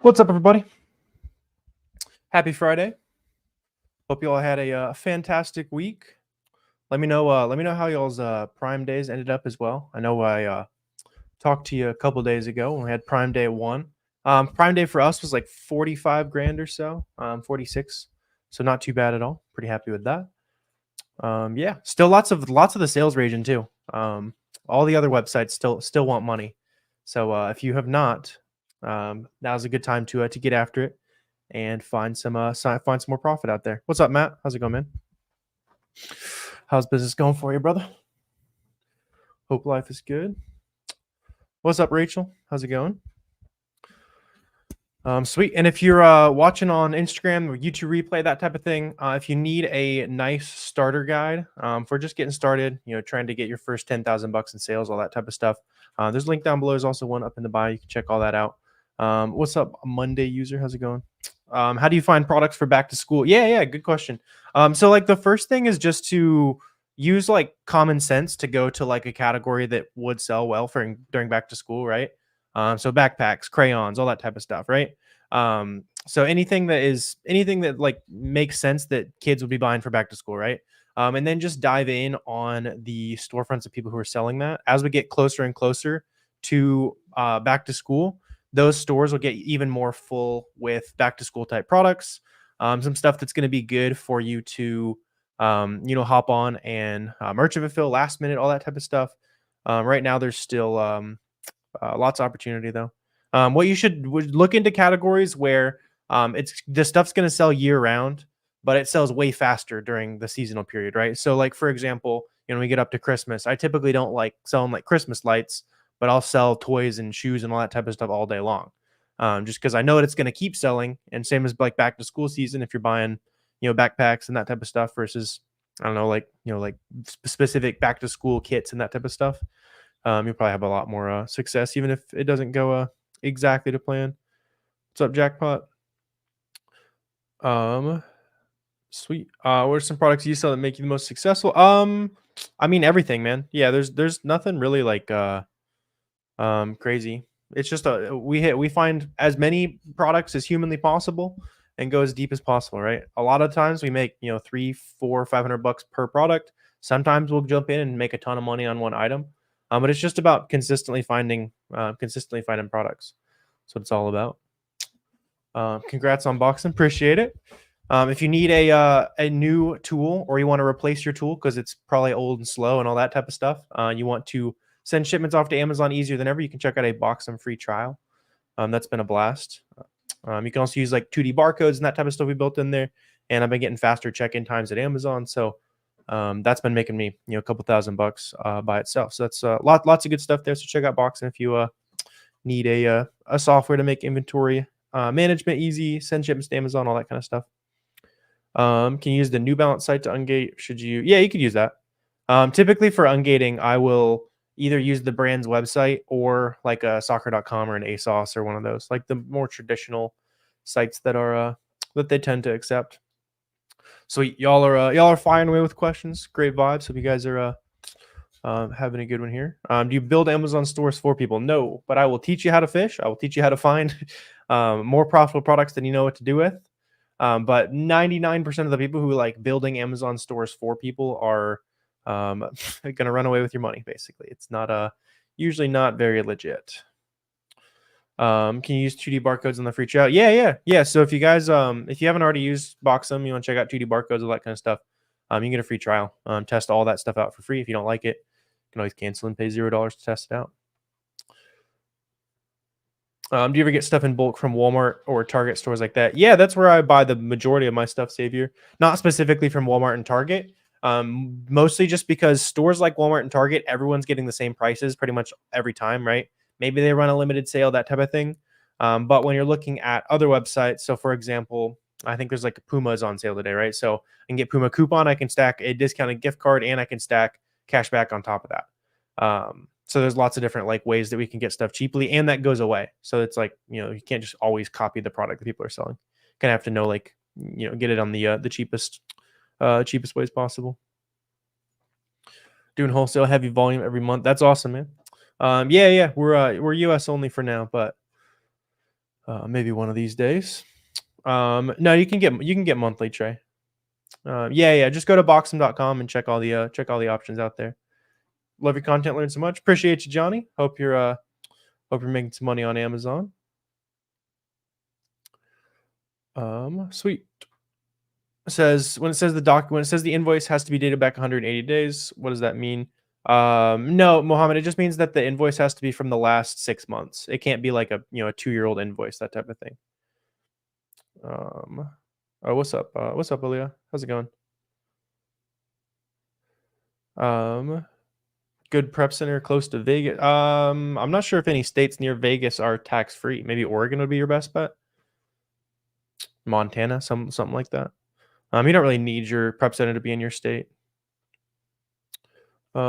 What's up, everybody? Happy Friday. Hope you all had a fantastic week. Let me know how y'all's Prime days ended up as well. I know I talked to you a couple days ago when we had Prime Day 1. Prime Day for us was like 45 grand or so, 46. So not too bad at all. Pretty happy with that. Yeah, still lots of the sales raging too. All the other websites still want money. So if you have not, now's a good time to get after it and find some more profit out there. What's up, Matt? How's it going, man? How's business going for you, brother? Hope life is good. What's up, Rachel? How's it going? Sweet. And if you're watching on Instagram or YouTube replay, that type of thing, if you need a nice starter guide for just getting started, trying to get your first 10,000 bucks in sales, all that type of stuff, there's a link down below. There's also one up in the bio. You can check all that out. What's up, Monday user? How's it going? How do you find products for back to school? Yeah, good question. So like the first thing is just to use like common sense to go to like a category that would sell well during back to school, right? So backpacks, crayons, all that type of stuff, right? So anything that like makes sense that kids would be buying for back to school, right? And then just dive in on the storefronts of people who are selling that. As we get closer and closer to back to school, those stores will get even more full with back to school type products. Some stuff that's going to be good for you to, hop on and merchant fulfill last minute, all that type of stuff. Right now, there's still lots of opportunity though. What you would look into categories where the stuff's going to sell year round, but it sells way faster during the seasonal period, right? So like, for example, we get up to Christmas. I typically don't like selling like Christmas lights, but I'll sell toys and shoes and all that type of stuff all day long. Just because I know it's going to keep selling. And same as like back to school season, if you're buying, backpacks and that type of stuff versus, I don't know, like specific back to school kits and that type of stuff. You'll probably have a lot more success, even if it doesn't go exactly to plan. What's up, Jackpot? Sweet. What are some products you sell that make you the most successful? I mean everything, man. Yeah, there's nothing really like crazy. It's just we find as many products as humanly possible and go as deep as possible, right? A lot of times we make $300, $400, $500 per product. Sometimes we'll jump in and make a ton of money on one item. But it's just about consistently finding products. That's what it's all about. Congrats on Boxum. Appreciate it. If you need a new tool or you want to replace your tool because it's probably old and slow and all that type of stuff, you want to send shipments off to Amazon easier than ever, you can check out a Boxum free trial. That's been a blast. You can also use like 2D barcodes and that type of stuff we built in there. And I've been getting faster check-in times at Amazon. So that's been making me a couple $1,000 by itself. So that's lots of good stuff there. So check out Boxum if you need a software to make inventory management easy, send shipments to Amazon, all that kind of stuff. Can you use the New Balance site to ungate? Yeah, you could use that. Typically for ungating, I will either use the brand's website or like a soccer.com or an ASOS or one of those, like the more traditional sites that are that they tend to accept. So y'all are firing away with questions. Great vibes. Hope you guys are having a good one here. Do you build Amazon stores for people? No, but I will teach you how to fish. I will teach you how to find more profitable products than you know what to do with. But 99% of the people who like building Amazon stores for people are going to run away with your money. Basically, it's not usually not very legit. Can you use 2D barcodes on the free trial? Yeah. So if you guys, if you haven't already used Boxum, you want to check out 2D barcodes, all that kind of stuff. You can get a free trial. Test all that stuff out for free. If you don't like it, you can always cancel and pay $0 to test it out. Do you ever get stuff in bulk from Walmart or Target stores like that? Yeah, that's where I buy the majority of my stuff, Savior. Not specifically from Walmart and Target. Mostly just because stores like Walmart and Target, everyone's getting the same prices pretty much every time, right? Maybe they run a limited sale, that type of thing. But when you're looking at other websites, so for example, I think there's like Puma's on sale today, right? So I can get Puma coupon, I can stack a discounted gift card, and I can stack cash back on top of that. So there's lots of different like ways that we can get stuff cheaply, and that goes away. So it's like, you can't just always copy the product that people are selling. You kind of have to know, like, get it on the cheapest ways possible. Doing wholesale heavy volume every month. That's awesome, man. Yeah. We're US only for now, but Maybe one of these days. No, you can get monthly, Trey. Yeah. Just go to boxum.com and check all the options out there. Love your content, learn so much. Appreciate you, Johnny. Hope you're making some money on Amazon. Sweet. It says when it says the invoice has to be dated back 180 days. What does that mean? No, Mohammed, it just means that the invoice has to be from the last 6 months. It can't be like a 2-year-old invoice, that type of thing. Oh, what's up? What's up, Aaliyah? How's it going? Good prep center close to Vegas. I'm not sure if any states near Vegas are tax free. Maybe Oregon would be your best bet. Montana, something like that. You don't really need your prep center to be in your state.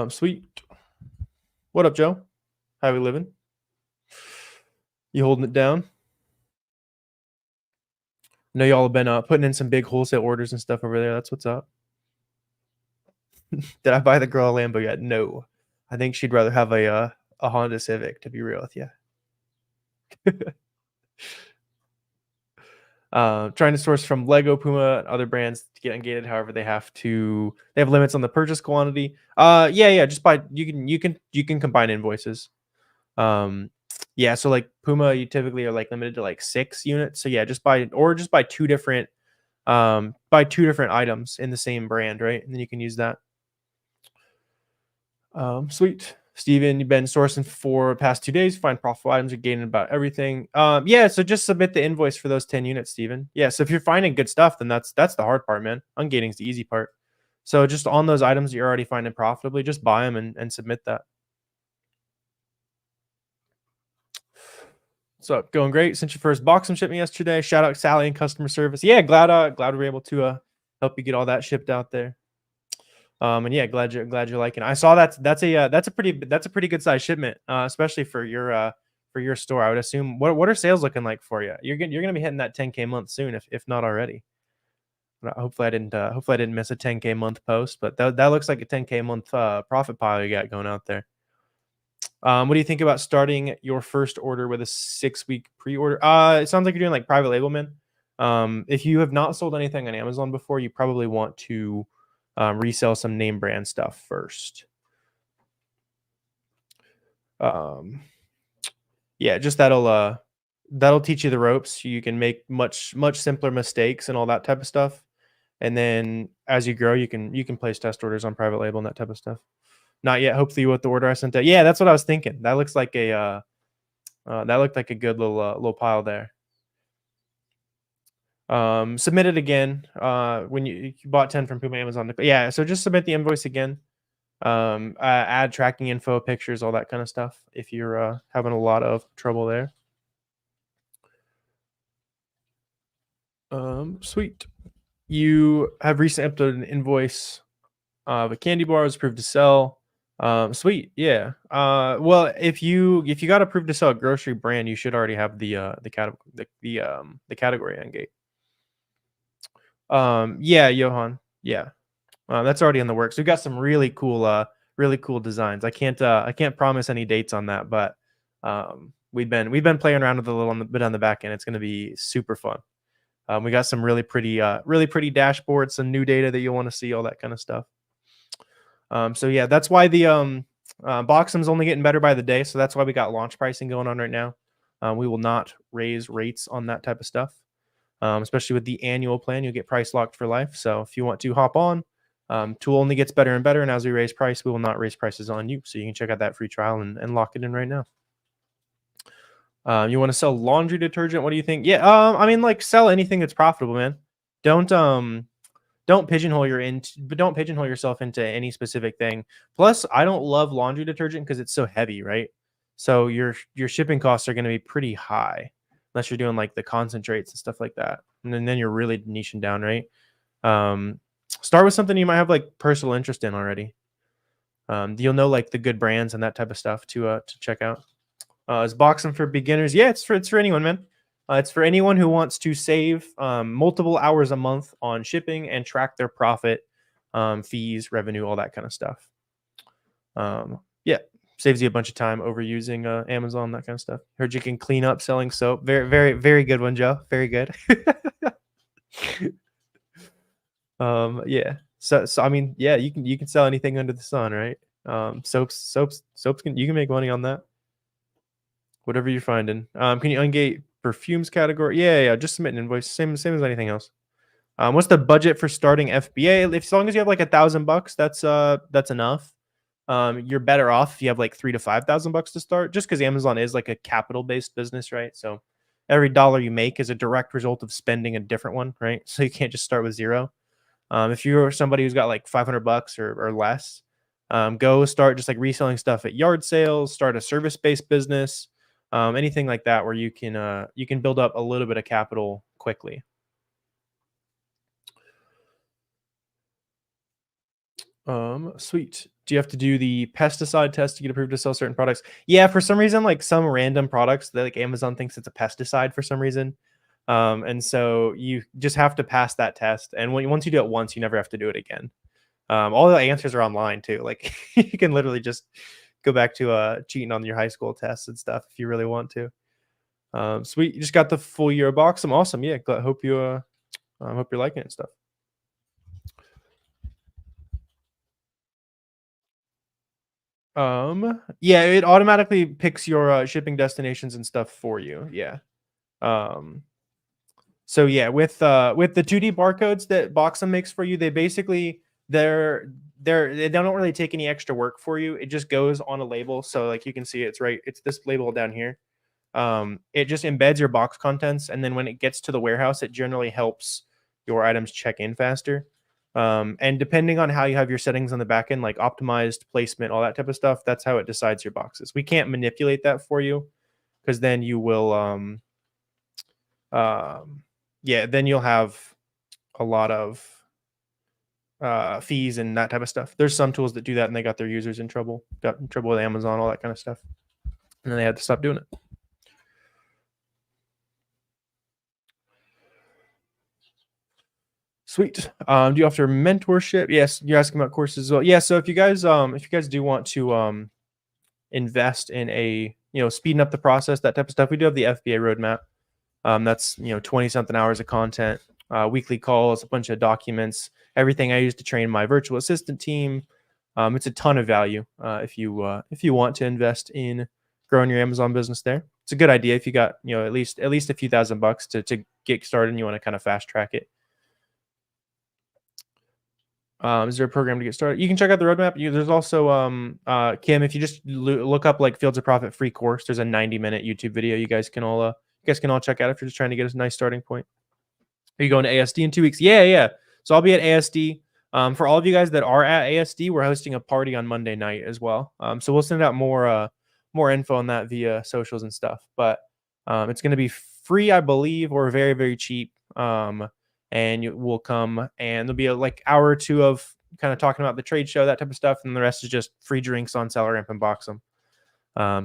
Sweet. What up, Joe? How we living? You holding it down? I know y'all have been putting in some big wholesale orders and stuff over there. That's what's up. Did I buy the girl a Lambo yet? No. I think she'd rather have a Honda Civic, to be real with you. Trying to source from Lego, Puma, and other brands to get ungated. However, they have limits on the purchase quantity. Yeah. Just you can combine invoices. Yeah. So like Puma, you typically are like limited to like 6 units. So yeah, just buy two different items in the same brand, right? And then you can use that. Sweet. Steven, you've been sourcing for the past 2 days. Find profitable items. You're gaining about everything. Yeah. So just submit the invoice for those 10 units, Steven. Yeah. So if you're finding good stuff, then that's the hard part, man. Ungating is the easy part. So just on those items that you're already finding profitably, just buy them and submit that. So going great. Since your first Boxum shipped me yesterday. Shout out Sally and customer service. Yeah, glad we were able to help you get all that shipped out there. And yeah, glad you're liking it. I saw that's a pretty good size shipment, especially for your store. I would assume. What are sales looking like for you? You're gonna be hitting that 10K month soon, if not already. Hopefully I didn't miss a 10K month post, but that looks like a 10K month profit pile you got going out there. What do you think about starting your first order with a 6-week pre-order? It sounds like you're doing like private label, man. If you have not sold anything on Amazon before, you probably want to resell some name brand stuff first. Yeah, just that'll teach you the ropes. You can make much simpler mistakes and all that type of stuff. And then as you grow, you can place test orders on private label and that type of stuff. Not yet. Hopefully with the order I sent out. Yeah, that's what I was thinking. That looks like that looked like a good little pile there. Submit it again when you bought 10 from Puma Amazon. Yeah, so just submit the invoice again. Add tracking info, pictures, all that kind of stuff if you're having a lot of trouble there. Sweet. You have recently uploaded an invoice of a candy bar was approved to sell. Sweet. Yeah. Well, if you got approved to sell a grocery brand, you should already have the category Ungate. Yeah, Johan. Yeah. That's already in the works. We've got some really cool designs. I can't promise any dates on that, but we've been playing around with a little bit on the back end. It's going to be super fun. We got some really pretty dashboards, some new data that you'll want to see, all that kind of stuff. So yeah, that's why the Boxum's only getting better by the day. So that's why we got launch pricing going on right now. We will not raise rates on that type of stuff, especially with the annual plan. You'll get price locked for life. So if you want to hop on, tool only gets better and better. And as we raise price, we will not raise prices on you. So you can check out that free trial and lock it in right now. You want to sell laundry detergent? What do you think? Yeah, I mean, like, sell anything that's profitable, man. Don't pigeonhole yourself into any specific thing. Plus, I don't love laundry detergent because it's so heavy, right? So your shipping costs are going to be pretty high unless you're doing like the concentrates and stuff like that. And then you're really niching down, right? Start with something you might have like personal interest in already. You'll know like the good brands and that type of stuff to check out. Is Boxum for beginners? Yeah, it's for anyone, man. It's for anyone who wants to save multiple hours a month on shipping and track their profit, fees, revenue, all that kind of stuff. Yeah. saves you a bunch of time overusing Amazon, that kind of stuff. Heard you can clean up selling soap. Very, very, very good one, Joe. Very good. Yeah. So I mean, yeah, you can sell anything under the sun, right? Soaps can, you can make money on that. Whatever you're finding. Can you ungate perfumes category? Yeah, just submit an invoice. Same as anything else. What's the budget for starting FBA? If as long as you have like $1,000, that's enough. You're better off if you have like $3,000 to $5,000 to start, just because Amazon is like a capital-based business, right? So every dollar you make is a direct result of spending a different one, right? So you can't just start with zero. If you're somebody who's got like $500 or less, go start just like reselling stuff at yard sales, start a service-based business, anything like that where you can build up a little bit of capital quickly. Sweet. Do you have to do the pesticide test to get approved to sell certain products? Yeah, for some reason, like some random products that like Amazon thinks it's a pesticide for some reason. And so you just have to pass that test. And once you do it once, you never have to do it again. All the answers are online too. Like you can literally just go back to cheating on your high school tests and stuff if you really want to. Sweet. You just got the full year of Boxum. Awesome. Yeah. Hope you're liking it and stuff. Yeah, it automatically picks your shipping destinations and stuff for you. Yeah. So yeah, with the 2D barcodes that Boxum makes for you, they basically they don't really take any extra work for you. It just goes on a label. So like you can see it's this label down here. It just embeds your box contents, and then when it gets to the warehouse, it generally helps your items check in faster. And depending on how you have your settings on the back end, like optimized placement, all that type of stuff, that's how it decides your boxes. We can't manipulate that for you, because then you will then you'll have a lot of fees and that type of stuff. There's some tools that do that, and they got their users got in trouble with Amazon, all that kind of stuff, and then they had to stop doing it. Sweet. Do you offer mentorship? Yes, you're asking about courses as well. Yeah, so if you guys do want to invest in speeding up the process, that type of stuff, we do have the FBA Roadmap. That's 20 something hours of content, weekly calls, a bunch of documents, everything I use to train my virtual assistant team. It's a ton of value if you want to invest in growing your Amazon business there. It's a good idea if you got at least a few $1,000 to get started and you want to kind of fast track it. Is there a program to get started? You can check out the roadmap. There's also Kim, if you just look up like Fields of Profit free course, there's a 90-minute YouTube video you guys can all check out if you're just trying to get a nice starting point. Are you going to ASD in 2 weeks? Yeah. So I'll be at ASD. For all of you guys that are at ASD, we're hosting a party on Monday night as well. So we'll send out more info on that via socials and stuff. But it's going to be free, I believe, or very, very cheap. And you will come, and there'll be a like hour or two of kind of talking about the trade show, that type of stuff, and the rest is just free drinks on SellerAmp and Boxum.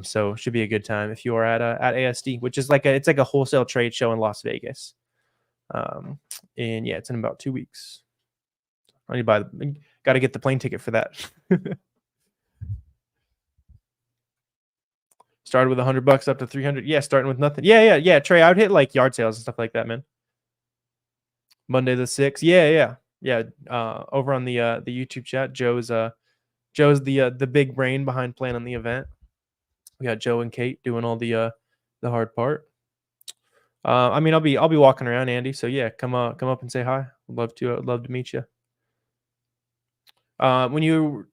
So should be a good time if you are at ASD, which is it's like a wholesale trade show in Las Vegas. And yeah, it's in about 2 weeks. I need to got to get the plane ticket for that. Started with $100 up to 300. Yeah, starting with nothing. Yeah. Trey, I would hit like yard sales and stuff like that, man. Monday the 6th. Yeah. Over on the YouTube chat, Joe's the big brain behind planning the event. We got Joe and Kate doing all the hard part. I mean, I'll be walking around, Andy. So yeah, come up and say hi. I'd love to meet you. When you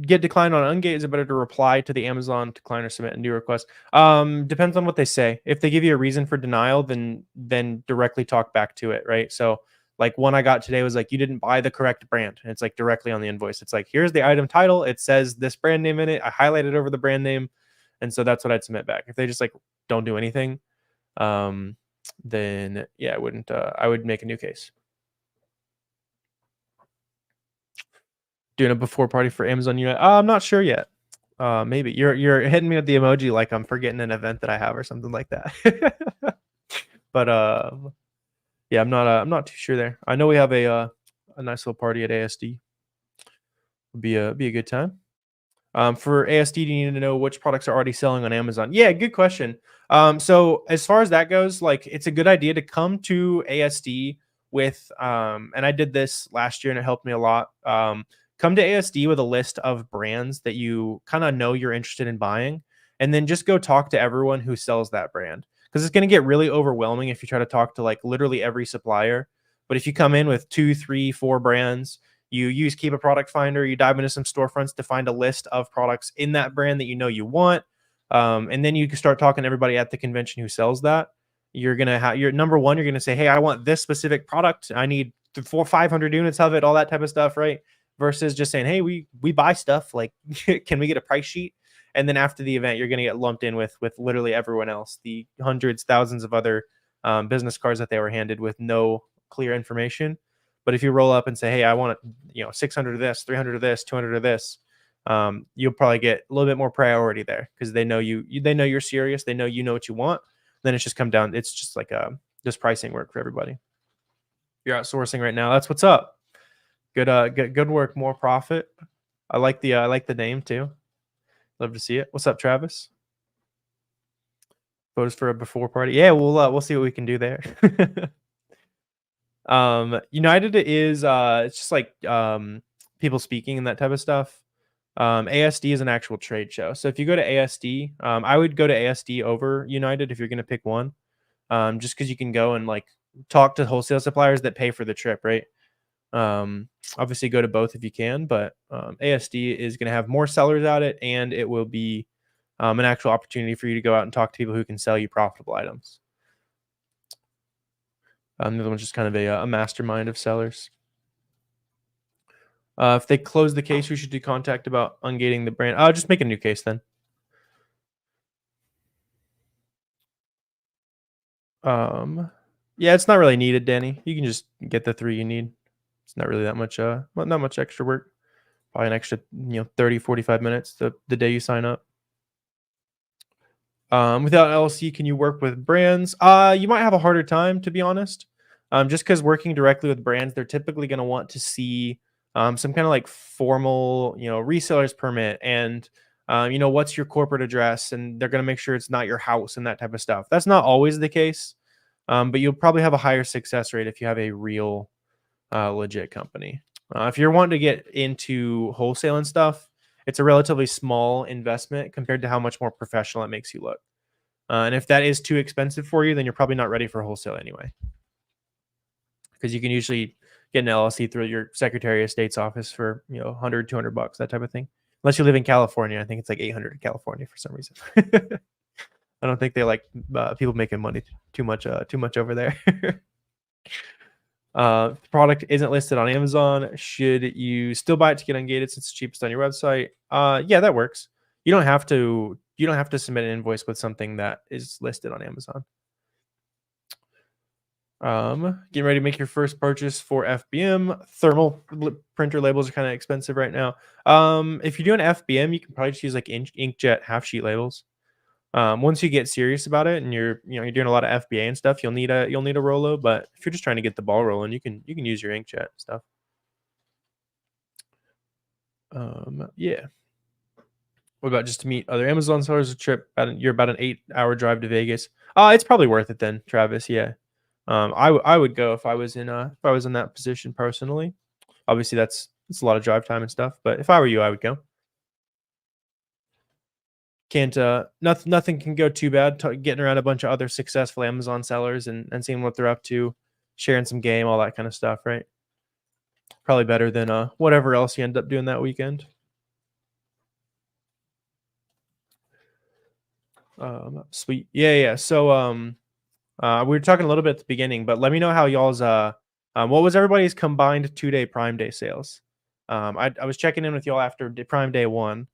get declined on Ungate, is it better to reply to the Amazon decline or submit a new request? Depends on what they say. If they give you a reason for denial, then directly talk back to it, right? So like one I got today was like, you didn't buy the correct brand. And it's like directly on the invoice. It's like, here's the item title. It says this brand name in it. I highlighted over the brand name. And so that's what I'd submit back. If they just like don't do anything, then yeah, I would make a new case. Doing a before party for Amazon unit. I'm not sure yet. Maybe you're hitting me with the emoji like I'm forgetting an event that I have or something like that. But yeah, I'm not too sure there. I know we have a nice little party at ASD. Would be a good time. For ASD, do you need to know which products are already selling on Amazon? Yeah, good question. So as far as that goes, like it's a good idea to come to ASD with, and I did this last year and it helped me a lot. Come to ASD with a list of brands that you kind of know you're interested in buying, and then just go talk to everyone who sells that brand. Because it's going to get really overwhelming if you try to talk to like literally every supplier. But if you come in with 2, 3, 4 brands, you use Keep a Product Finder, you dive into some storefronts to find a list of products in that brand that you know you want. And then you can start talking to everybody at the convention who sells that. You're going to have your number one, you're going to say, hey, I want this specific product. I need 500 units of it, all that type of stuff, right? Versus just saying, hey, we buy stuff. Like, can we get a price sheet? And then after the event, you're going to get lumped in with literally everyone else, the hundreds, thousands of other business cards that they were handed with no clear information. But if you roll up and say, hey, I want 600 of this, 300 of this, 200 of this, you'll probably get a little bit more priority there because they know they know you're serious. They know you know what you want. Then it's just come down. It's just like just pricing work for everybody. You're outsourcing right now. That's what's up. Good work. More profit. I like the name too. Love to see it. What's up, Travis? Photos for a before party. Yeah, we'll see what we can do there. United is it's just like people speaking and that type of stuff. ASD is an actual trade show. So if you go to ASD, I would go to ASD over United if you're going to pick one. Just because you can go and like talk to wholesale suppliers that pay for the trip, right? Obviously go to both if you can, but ASD is going to have more sellers at it, and it will be an actual opportunity for you to go out and talk to people who can sell you profitable items. The other one's just kind of a mastermind of sellers. If they close the case, we should do contact about ungating the brand. I'll just make a new case then. Yeah, it's not really needed, Danny. You can just get the 3 you need. It's not really that much, not much extra work. Probably an extra, 30, 45 minutes the day you sign up. Without LLC, can you work with brands? You might have a harder time, to be honest. Just because working directly with brands, they're typically going to want to see some kind of like formal, reseller's permit and, what's your corporate address, and they're going to make sure it's not your house and that type of stuff. That's not always the case, but you'll probably have a higher success rate if you have a real, legit company. If you're wanting to get into wholesale and stuff, it's a relatively small investment compared to how much more professional it makes you look. And if that is too expensive for you, then you're probably not ready for wholesale anyway. Because you can usually get an LLC through your Secretary of State's office for, $100, $200, that type of thing. Unless you live in California. I think it's like $800 in California for some reason. I don't think they like people making money too much over there. If the product isn't listed on Amazon, should you still buy it to get ungated since it's cheapest on your website? Yeah, that works. You don't have to submit an invoice with something that is listed on Amazon. Getting ready to make your first purchase for FBM. Thermal printer labels are kind of expensive right now. If you're doing FBM, you can probably just use like inkjet half sheet labels. Once you get serious about it and you're doing a lot of FBA and stuff, you'll need a Rolo. But if you're just trying to get the ball rolling, you can use your inkjet stuff. Yeah. What about just to meet other Amazon sellers? A trip you're about an 8-hour drive to Vegas. It's probably worth it then, Travis. Yeah. I would go if I was in that position personally. Obviously, it's a lot of drive time and stuff. But if I were you, I would go. Can't nothing can go too bad. Getting around a bunch of other successful Amazon sellers and seeing what they're up to, sharing some game, all that kind of stuff, right? Probably better than whatever else you end up doing that weekend. Sweet. Yeah. So we were talking a little bit at the beginning, but let me know how y'all's what was everybody's combined 2-day Prime Day sales? I was checking in with y'all after Prime Day 1.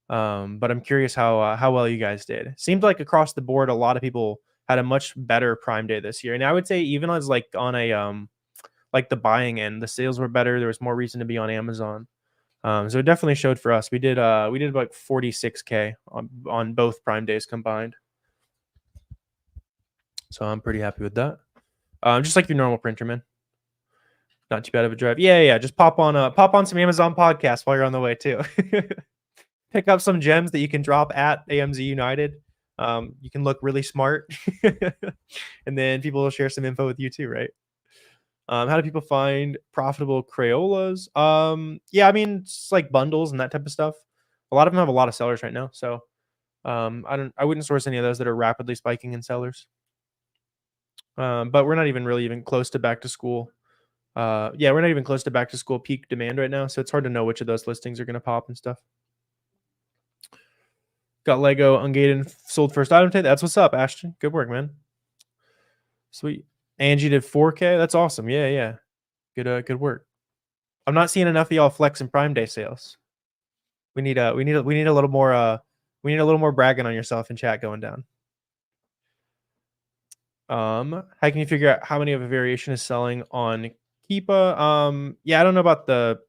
But I'm curious how well you guys did. Seemed like across the board, a lot of people had a much better Prime Day this year. And I would say even as like on a like the buying end, the sales were better. There was more reason to be on Amazon. So it definitely showed for us. We did about 46K on both Prime Days combined. So I'm pretty happy with that. Just like your normal printer, man. Not too bad of a drive. Yeah. Just pop on some Amazon podcasts while you're on the way too. pick up some gems that you can drop at AMZ United. You can look really smart, and then people will share some info with you too, right? How do people find profitable Crayolas? Yeah, I mean, it's like bundles and that type of stuff. A lot of them have a lot of sellers right now, so I wouldn't source any of those that are rapidly spiking in sellers. But we're not even close to back to school. Yeah, we're not even close to back to school peak demand right now, so it's hard to know which of those listings are going to pop and stuff. Got Lego Ungated sold first item today. That's what's up, Ashton. Good work, man. Sweet. Angie did 4K. That's awesome. Yeah, yeah. Good work. I'm not seeing enough of y'all flex and Prime Day sales. We need a little more bragging on yourself in chat going down. How can you figure out how many of a variation is selling on Keepa? Yeah, I don't know about the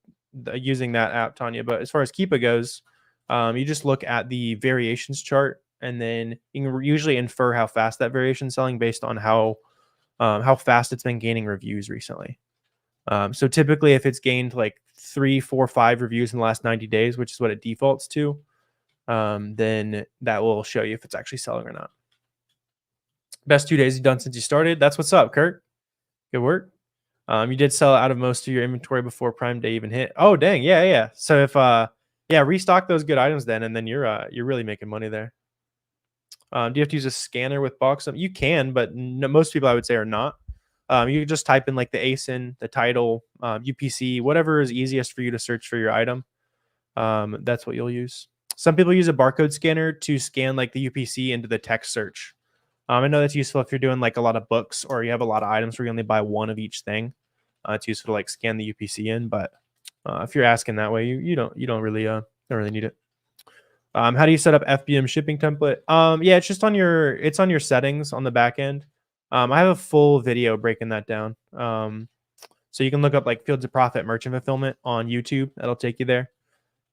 using that app, Tanya, but as far as Keepa goes, you just look at the variations chart, and then you can usually infer how fast that variation is selling based on how fast it's been gaining reviews recently. So typically, if it's gained like 3, 4, 5 reviews in the last 90 days, which is what it defaults to, then that will show you if it's actually selling or not. Best 2 days you've done since you started. That's what's up, Kurt. Good work. You did sell out of most of your inventory before Prime Day even hit. Oh, dang. Yeah, yeah. So if yeah, restock those good items then, and then you're really making money there. Do you have to use a scanner with Boxum? You can, but most people I would say are not. You can just type in like the ASIN, the title, UPC, whatever is easiest for you to search for your item. That's what you'll use. Some people use a barcode scanner to scan like the UPC into the text search. I know that's useful if you're doing like a lot of books or you have a lot of items where you only buy one of each thing. It's useful to like scan the UPC in, but if you're asking that way, you don't really need it. How do you set up FBM shipping template? Yeah, it's just on your settings on the back end. I have a full video breaking that down. So you can look up like Fields of Profit merchant fulfillment on YouTube. That'll take you there.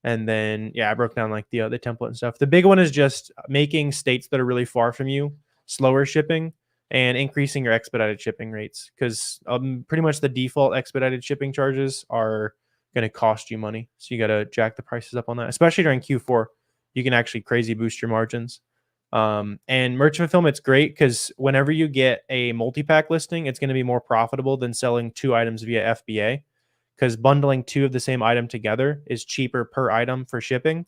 And then yeah, I broke down like the template and stuff. The big one is just making states that are really far from you slower shipping and increasing your expedited shipping rates, because pretty much the default expedited shipping charges are going to cost you money. So you got to jack the prices up on that, especially during Q4. You can actually crazy boost your margins. And merchant fulfillment's great because whenever you get a multi-pack listing, it's going to be more profitable than selling 2 items via FBA, because bundling 2 of the same item together is cheaper per item for shipping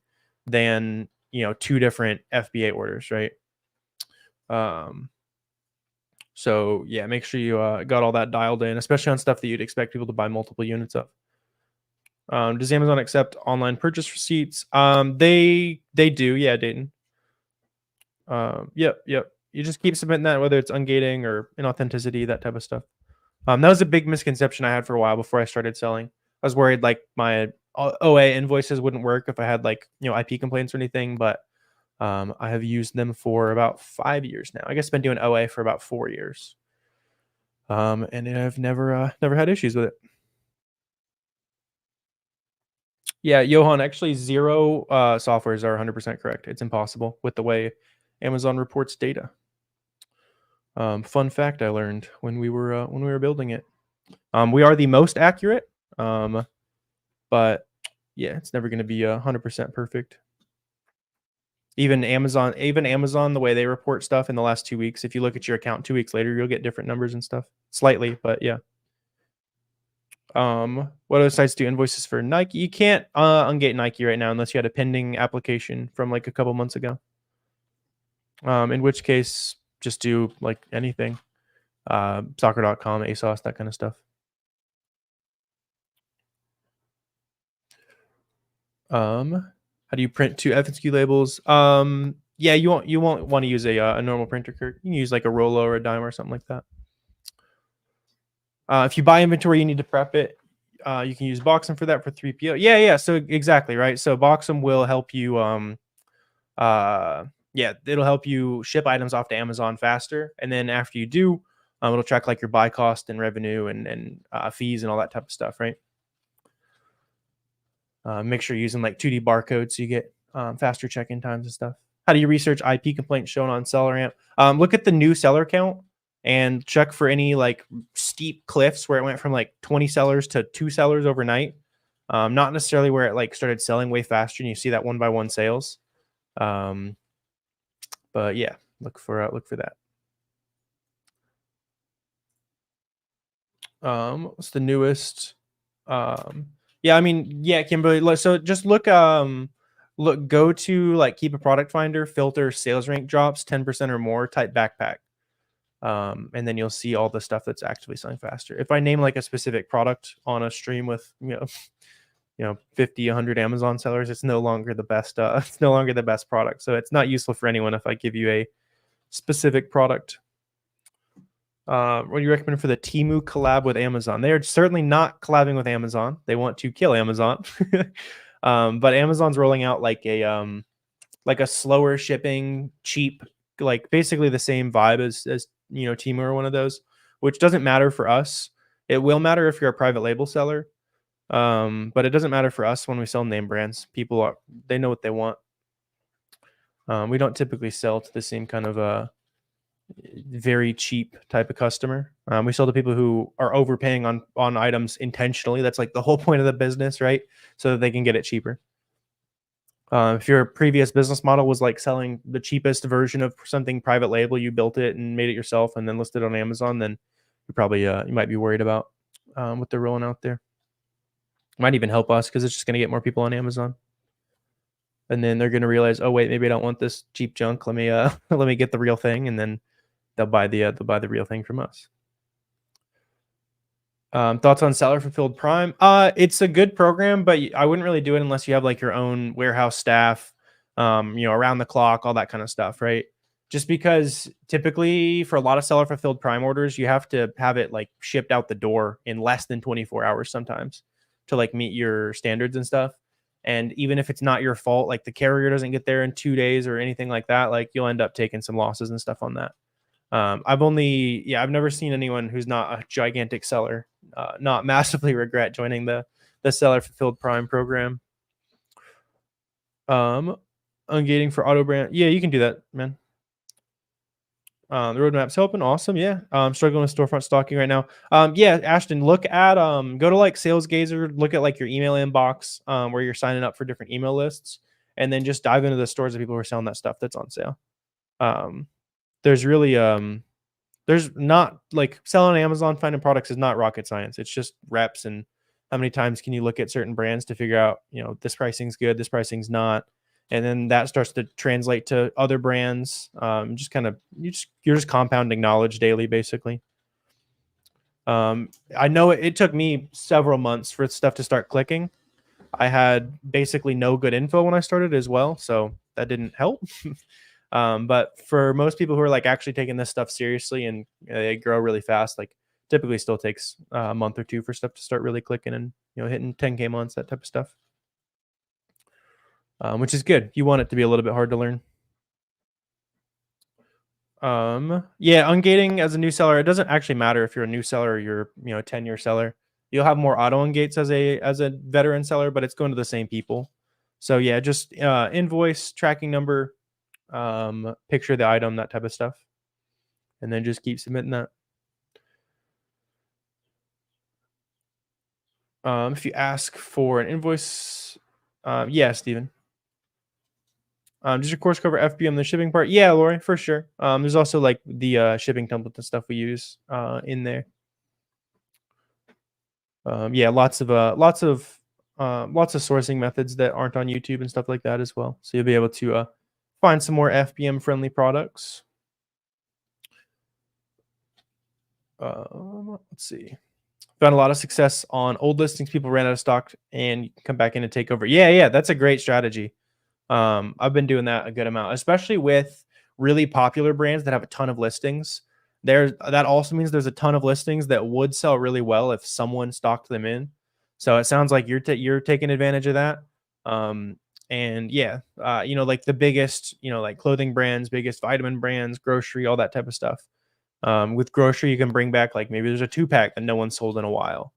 than 2 different FBA orders, right? So yeah, make sure you got all that dialed in, especially on stuff that you'd expect people to buy multiple units of. Does Amazon accept online purchase receipts? They do, yeah, Dayton. Yep. You just keep submitting that, whether it's ungating or inauthenticity, that type of stuff. That was a big misconception I had for a while before I started selling. I was worried like my OA invoices wouldn't work if I had like IP complaints or anything, but I have used them for about 5 years now. I guess I've been doing OA for about 4 years, and I've never had issues with it. Yeah, Johan, actually 0 softwares are 100% correct. It's impossible with the way Amazon reports data. Fun fact I learned when we were building it. We are the most accurate, but yeah, it's never going to be 100% perfect. Even Amazon, the way they report stuff in the last 2 weeks, if you look at your account 2 weeks later, you'll get different numbers and stuff. Slightly, but yeah. What other sites do invoices for Nike? You can't ungate Nike right now unless you had a pending application from like a couple months ago. In which case, just do like anything. Soccer.com, ASOS, that kind of stuff. How do you print 2 FSQ labels? Yeah, you won't want to use a normal printer, Kurt. You can use like a Rollo or a Dime or something like that. If you buy inventory, you need to prep it. You can use Boxum for that for 3PO. Yeah. So exactly, right? So Boxum will help you. Yeah, it'll help you ship items off to Amazon faster, and then after you do, it'll track like your buy cost and revenue and fees and all that type of stuff, right? Make sure you're using like 2D barcodes so you get faster check-in times and stuff. How do you research IP complaints shown on SellerAmp? Look at the new seller count and check for any like steep cliffs where it went from like 20 sellers to 2 sellers overnight. Not necessarily where it like started selling way faster and you see that 1-by-1 sales. But yeah, look for that. What's the newest? Yeah, I mean, yeah, Kimberly. So just look, go to like keep a product finder, filter sales rank drops 10% or more, type backpack. And then you'll see all the stuff that's actively selling faster. If I name like a specific product on a stream with, 50, 100 Amazon sellers, it's no longer the best. It's no longer the best product. So it's not useful for anyone if I give you a specific product. What do you recommend for the Temu collab with Amazon? They are certainly not collabing with Amazon. They want to kill Amazon. But Amazon's rolling out like a slower shipping, cheap, like basically the same vibe as Temu or one of those, which doesn't matter for us. It will matter if you're a private label seller. But it doesn't matter for us when we sell name brands. They know what they want. We don't typically sell to the same kind of very cheap type of customer. We sell to people who are overpaying on items intentionally. That's like the whole point of the business, right? So that they can get it cheaper. If your previous business model was like selling the cheapest version of something private label, you built it and made it yourself and then listed it on Amazon, then you probably you might be worried about what they're rolling out there. Might even help us because it's just going to get more people on Amazon. And then they're going to realize, oh wait, maybe I don't want this cheap junk. Let me let me get the real thing, and then they'll buy the real thing from us. Thoughts on Seller Fulfilled Prime? It's a good program, but I wouldn't really do it unless you have like your own warehouse staff, around the clock, all that kind of stuff, right? Just because typically for a lot of Seller Fulfilled Prime orders, you have to have it like shipped out the door in less than 24 hours sometimes to like meet your standards and stuff. And even if it's not your fault, like the carrier doesn't get there in 2 days or anything like that, like you'll end up taking some losses and stuff on that. I've never seen anyone who's not a gigantic seller not massively regret joining the Seller Fulfilled Prime program. Ungating for auto brand. Yeah, you can do that, man. The roadmap's helping. Awesome. Yeah. I'm struggling with storefront stocking right now. Yeah, Ashton, look at go to like SalesGazer, look at like your email inbox where you're signing up for different email lists, and then just dive into the stores of people who are selling that stuff that's on sale. There's really there's not like selling on Amazon, finding products is not rocket science. It's just reps and how many times can you look at certain brands to figure out, this pricing's good, this pricing's not. And then that starts to translate to other brands. You're just compounding knowledge daily, basically. I know it took me several months for stuff to start clicking. I had basically no good info when I started as well, so that didn't help. But for most people who are like actually taking this stuff seriously and they grow really fast, like typically still takes a month or two for stuff to start really clicking and hitting 10K months, that type of stuff. Which is good. You want it to be a little bit hard to learn. Yeah, ungating as a new seller, it doesn't actually matter if you're a new seller or you're 10-year seller. You'll have more auto ungates as a veteran seller, but it's going to the same people. So yeah, just invoice, tracking number, picture the item, that type of stuff, and then just keep submitting that. If you ask for an invoice, yeah, Steven. Does your course cover FBM, the shipping part? Yeah, Lori, for sure. There's also like the shipping template and stuff we use in there. Yeah, lots of sourcing methods that aren't on YouTube and stuff like that as well. So you'll be able to find some more FBM friendly products. Let's see. Found a lot of success on old listings. People ran out of stock and come back in and take over. Yeah, that's a great strategy. I've been doing that a good amount, especially with really popular brands that have a ton of listings. That also means there's a ton of listings that would sell really well if someone stocked them in. So it sounds like you're taking advantage of that. And yeah, like the biggest, like clothing brands, biggest vitamin brands, grocery, all that type of stuff. With grocery, you can bring back like maybe there's a 2-pack that no one's sold in a while.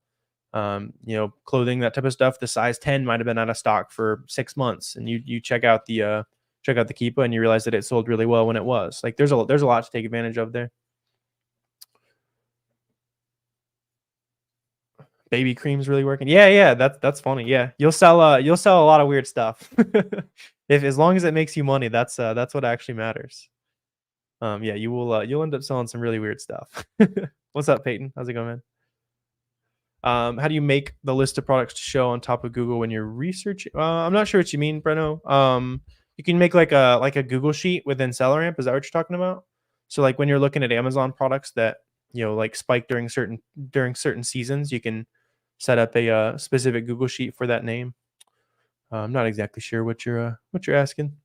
Clothing, that type of stuff. The size 10 might have been out of stock for 6 months, and you check out the Keepa and you realize that it sold really well when it was. Like there's a lot to take advantage of there. Baby cream's really working. Yeah, that's funny. Yeah, you'll sell a lot of weird stuff. If as long as it makes you money, that's what actually matters. Yeah, you'll end up selling some really weird stuff. What's up, Peyton? How's it going, man? How do you make the list of products to show on top of Google when you're researching? I'm not sure what you mean, Breno. You can make like a Google sheet within SellerAmp. Is that what you're talking about? So like when you're looking at Amazon products that like spike during certain seasons, you can set up a specific Google sheet for that name. I'm not exactly sure what you're asking.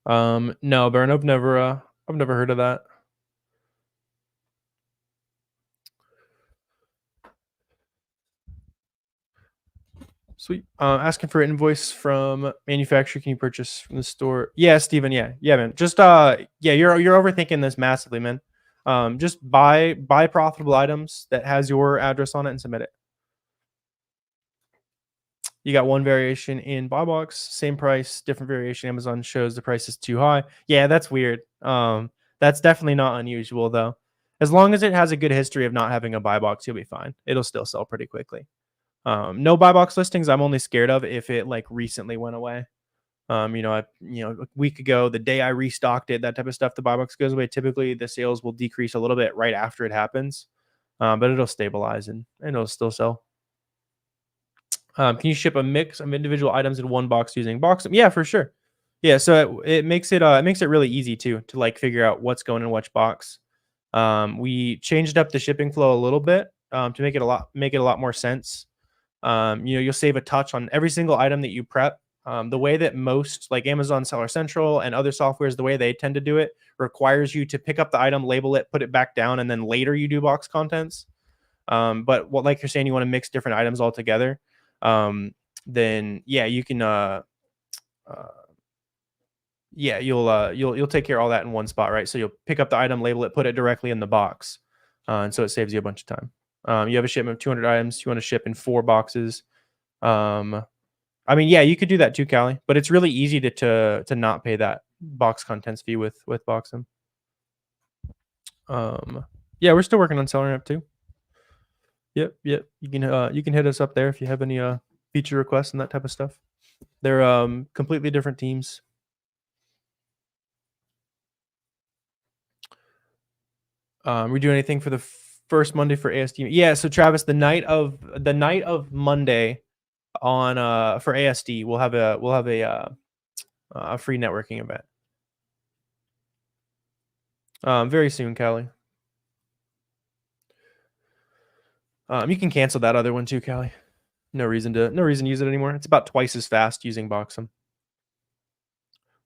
No, Bern, I've never heard of that. Sweet. Asking for an invoice from manufacturer. Can you purchase from the store? Yeah, Steven. Yeah, man. Just yeah, you're overthinking this massively, man. Just buy profitable items that has your address on it and submit it. You got one variation in buy box, same price, different variation. Amazon shows the price is too high. Yeah, that's weird. That's definitely not unusual though. As long as it has a good history of not having a buy box, you'll be fine. It'll still sell pretty quickly. No buy box listings. I'm only scared of if it like recently went away. A week ago, the day I restocked it, that type of stuff, the buy box goes away. Typically, the sales will decrease a little bit right after it happens, but it'll stabilize and it'll still sell. Can you ship a mix of individual items in one box using Boxum? Yeah, for sure. Yeah, so it makes it really easy to like figure out what's going in which box. We changed up the shipping flow a little bit to make it a lot more sense. You'll save a touch on every single item that you prep. The way that most like Amazon Seller Central and other softwares, the way they tend to do it requires you to pick up the item, label it, put it back down, and then later you do box contents. But what like you're saying, you want to mix different items all together. Then yeah, you can yeah, you'll take care of all that in one spot, right? So you'll pick up the item, label it, put it directly in the box, and so it saves you a bunch of time. You have a shipment of 200 items. You want to ship in 4 boxes. I mean, yeah, you could do that too, Callie, but it's really easy to not pay that box contents fee with Boxum. Yeah, we're still working on SellerAmp too. Yep. You can hit us up there if you have any feature requests and that type of stuff. They're completely different teams. We do anything for the first Monday for ASD? Yeah. So Travis, the night of Monday on for ASD, we'll have a free networking event. Very soon, Callie. You can cancel that other one too, Callie. No reason to use it anymore. It's about twice as fast using Boxum.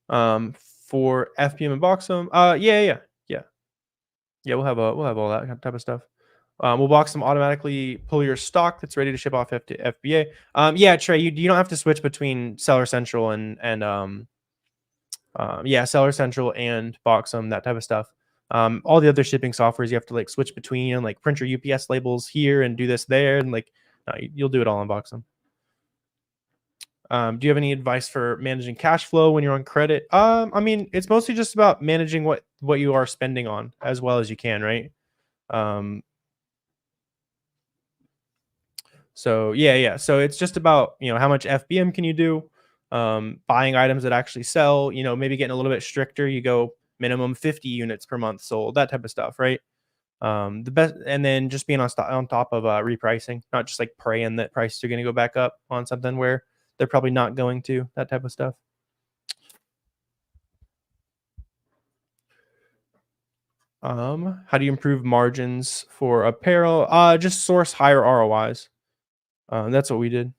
For FBM and Boxum, yeah. We'll have all that type of stuff. Will Boxum automatically pull your stock that's ready to ship off to FBA? Yeah, Trey, you don't have to switch between Seller Central and Seller Central and Boxum, that type of stuff. All the other shipping softwares you have to like switch between and like print your UPS labels here and do this there, and like you'll do it all on Boxum. Do you have any advice for managing cash flow when you're on credit? I mean, it's mostly just about managing what you are spending on as well as you can, right? So yeah. So it's just about how much FBM can you do, buying items that actually sell. Maybe getting a little bit stricter. You go minimum 50 units per month sold, that type of stuff, right? The best, and then just being on top of repricing, not just like praying that prices are going to go back up on something where they're probably not going to, that type of stuff. How do you improve margins for apparel? Just source higher ROIs. That's what we did.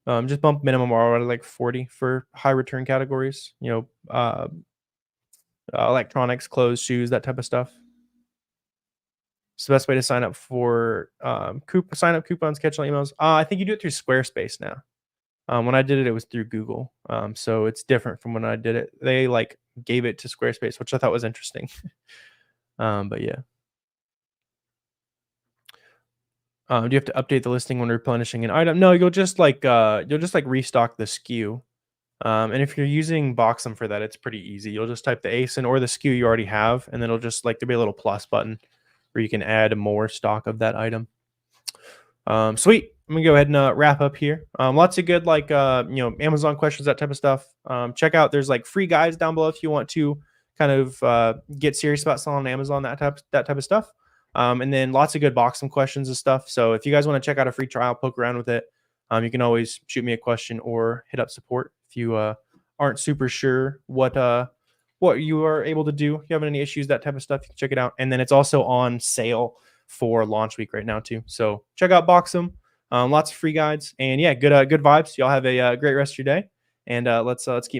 Just bump minimum ROI to like 40 for high return categories. Electronics, clothes, shoes, that type of stuff. It's the best way to sign up for sign up coupons, catch all emails. I think you do it through Squarespace now. When I did it, it was through Google. So it's different from when I did it. They like gave it to Squarespace, which I thought was interesting. But yeah. Do you have to update the listing when replenishing an item? No, you'll just like restock the SKU. And if you're using Boxum for that, it's pretty easy. You'll just type the ASIN or the SKU you already have, and then it'll just like there'll be a little plus button. where you can add more stock of that item. Sweet. I'm gonna go ahead and wrap up here. Lots of good Amazon questions, that type of stuff. Check out, there's like free guides down below if you want to kind of get serious about selling on Amazon, that type of stuff. And then lots of good Boxum questions and stuff. So if you guys want to check out a free trial, poke around with it, you can always shoot me a question or hit up support if you aren't super sure what you are able to do. If you have any issues, that type of stuff, you can check it out. And then it's also on sale for launch week right now too. So check out Boxum. Lots of free guides, and yeah, good vibes. Y'all have a great rest of your day, and let's keep